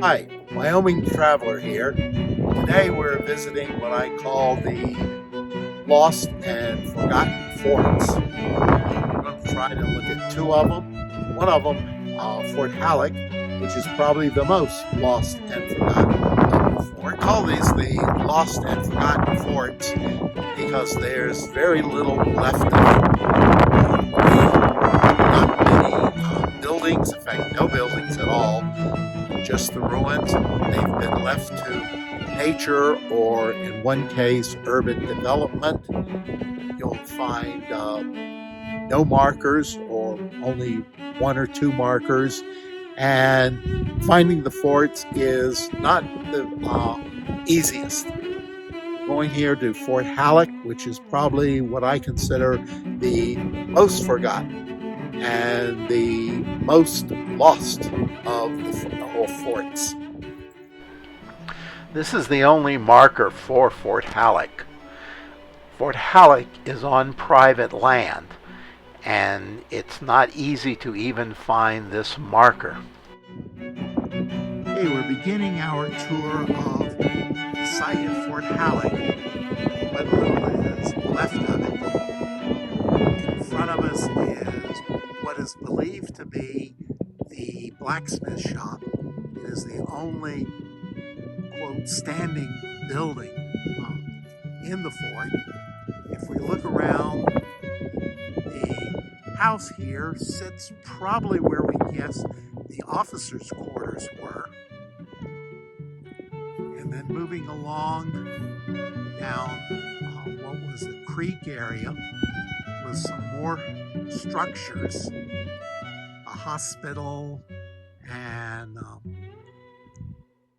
Hi, Wyoming Traveler here. Today we're visiting what I call the Lost and Forgotten Forts. We're going to try to look at two of them. One of them, Fort Halleck, which is probably the most lost and forgotten fort. I call these the Lost and Forgotten Forts because there's very little left of them. Not many buildings, in fact, no buildings at all, just the ruins. They've been left to nature or, in one case, urban development. You'll find no markers or only one or two markers. And finding the forts is not the easiest. Going here to Fort Halleck, which is probably what I consider the most forgotten and the most lost of the forts. This is the only marker for Fort Halleck. Fort Halleck is on private land, and it's not easy to even find this marker. Hey, we're beginning our tour of the site of Fort Halleck. What little is left of it. In front of us is what is believed to be the blacksmith shop. It is the only, quote, standing building in the fort. If we look around, the house here sits probably where we guess the officers' quarters were. And then moving along down what was the creek area with some more structures, a hospital and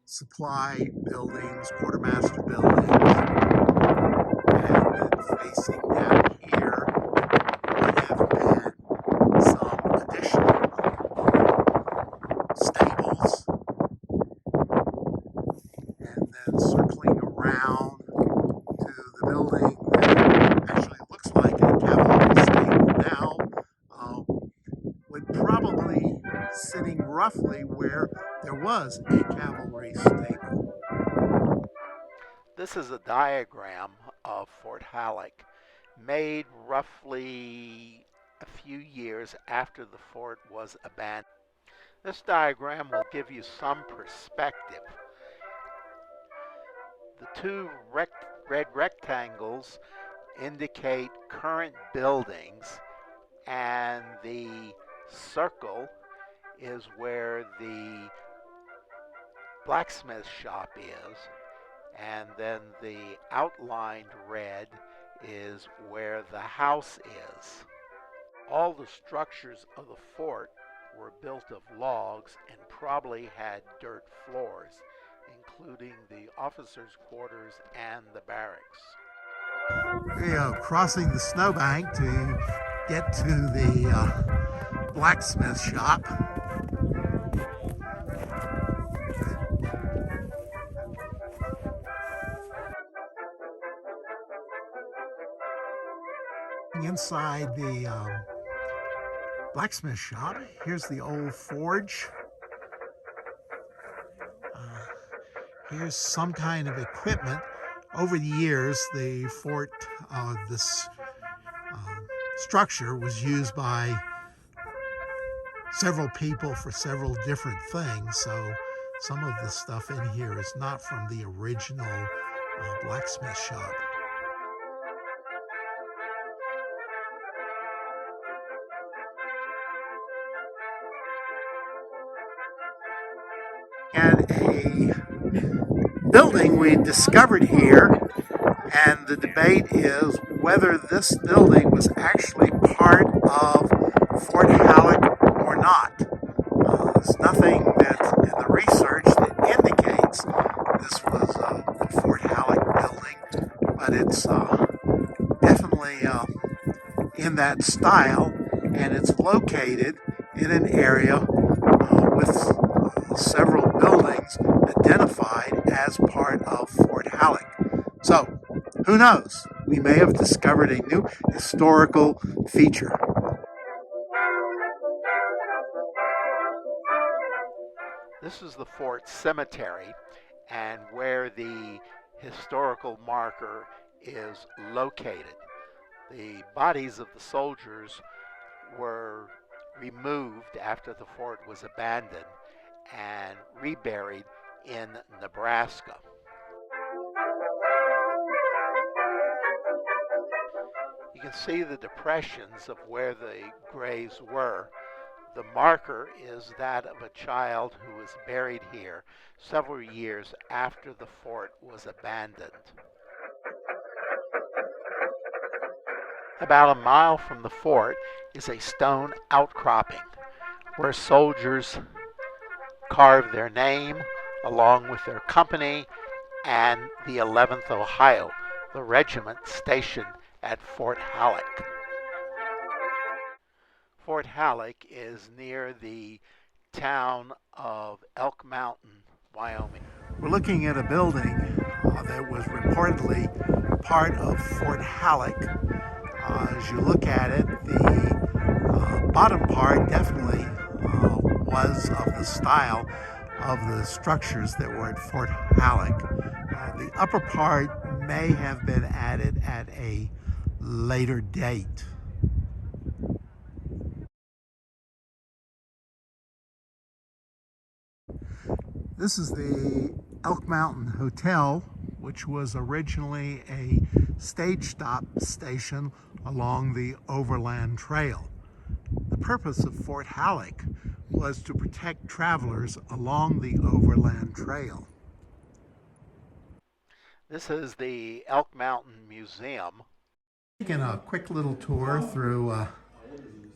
supply buildings, quartermaster buildings, and then facing down here would have been some additional stables, and then circling around to the building that actually looks like a cavalry stable now, would probably sitting roughly where there was a cavalry stable. This is a diagram of Fort Halleck, made roughly a few years after the fort was abandoned. This diagram will give you some perspective. The two red rectangles indicate current buildings, and the circle is where the blacksmith shop is, and then the outlined red is where the house is. All the structures of the fort were built of logs and probably had dirt floors, including the officers' quarters and the barracks. We are crossing the snowbank to get to the blacksmith shop. Inside the blacksmith shop, here's the old forge. Here's some kind of equipment. Over the years, the fort, this structure was used by several people for several different things, so some of the stuff in here is not from the original blacksmith shop. And a building we discovered here, and the debate is whether this building was actually part of Fort Halleck or not. There's nothing that in the research that indicates this was a Fort Halleck building, but it's definitely in that style, and it's located in an area with several buildings identified as part of Fort Halleck. So, who knows? We may have discovered a new historical feature. This is the fort cemetery, and where the historical marker is located. The bodies of the soldiers were removed after the fort was abandoned and reburied in Nebraska. You can see the depressions of where the graves were. The marker is that of a child who was buried here several years after the fort was abandoned. About a mile from the fort is a stone outcropping where soldiers carved their name along with their company and the 11th Ohio, the regiment stationed at Fort Halleck. Fort Halleck is near the town of Elk Mountain, Wyoming. We're looking at a building that was reportedly part of Fort Halleck. As you look at it, the bottom part definitely was of the style of the structures that were at Fort Halleck. The upper part may have been added at a later date. This is the Elk Mountain Hotel, which was originally a stage stop station along the Overland Trail. The purpose of Fort Halleck was to protect travelers along the Overland Trail. This is the Elk Mountain Museum. Taking a quick little tour through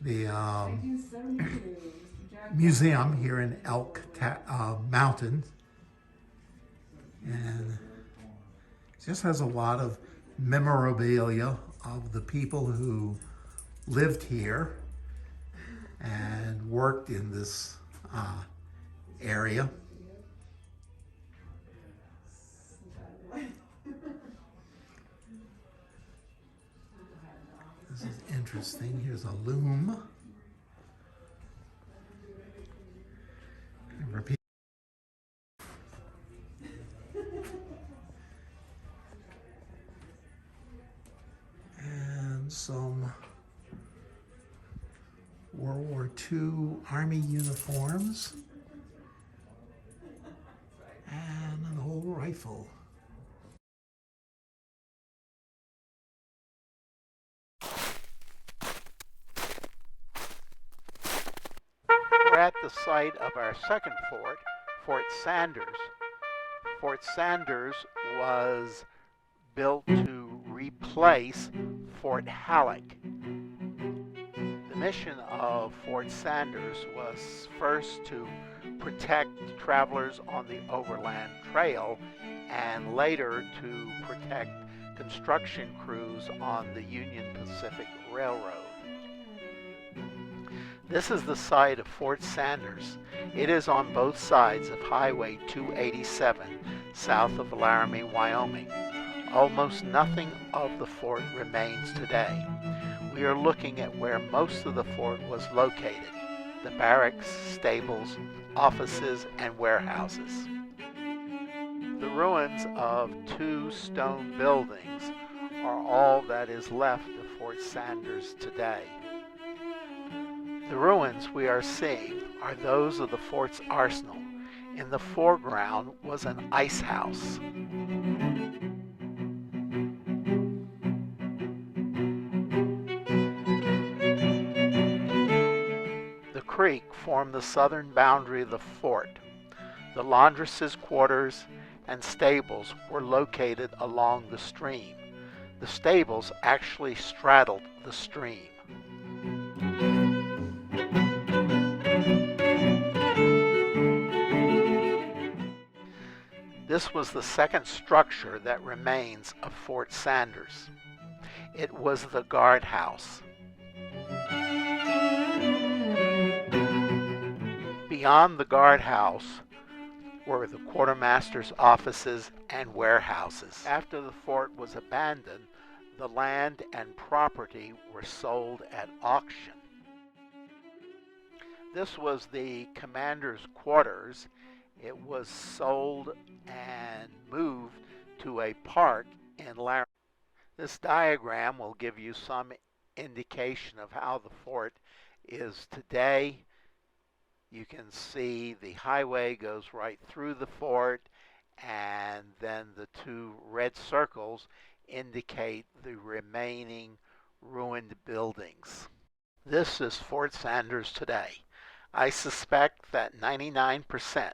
the museum here in Elk Mountain, and it just has a lot of memorabilia of the people who lived here and worked in this area. This is interesting. Here's a loom. Repeat. And some World War II Army uniforms and an old rifle. We're at the site of our second fort, Fort Sanders. Fort Sanders was built to replace Fort Halleck. The mission of Fort Sanders was first to protect travelers on the Overland Trail and later to protect construction crews on the Union Pacific Railroad. This is the site of Fort Sanders. It is on both sides of Highway 287, south of Laramie, Wyoming. Almost nothing of the fort remains today. We are looking at where most of the fort was located: the barracks, stables, offices, and warehouses. The ruins of two stone buildings are all that is left of Fort Sanders today. The ruins we are seeing are those of the fort's arsenal. In the foreground was an ice house. The creek formed the southern boundary of the fort. The laundress's quarters and stables were located along the stream. The stables actually straddled the stream. This was the second structure that remains of Fort Sanders. It was the guardhouse. Beyond the guardhouse were the quartermaster's offices and warehouses. After the fort was abandoned, the land and property were sold at auction. This was the commander's quarters, It was sold and moved to a park in Laramie. This diagram will give you some indication of how the fort is today. You can see the highway goes right through the fort, and then the two red circles indicate the remaining ruined buildings. This is Fort Sanders today. I suspect that 99%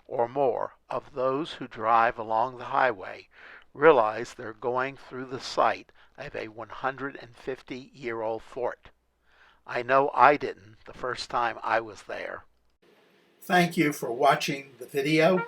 or more of those who drive along the highway realize they're going through the site of a 150-year-old fort. I know I didn't the first time I was there. Thank you for watching the video.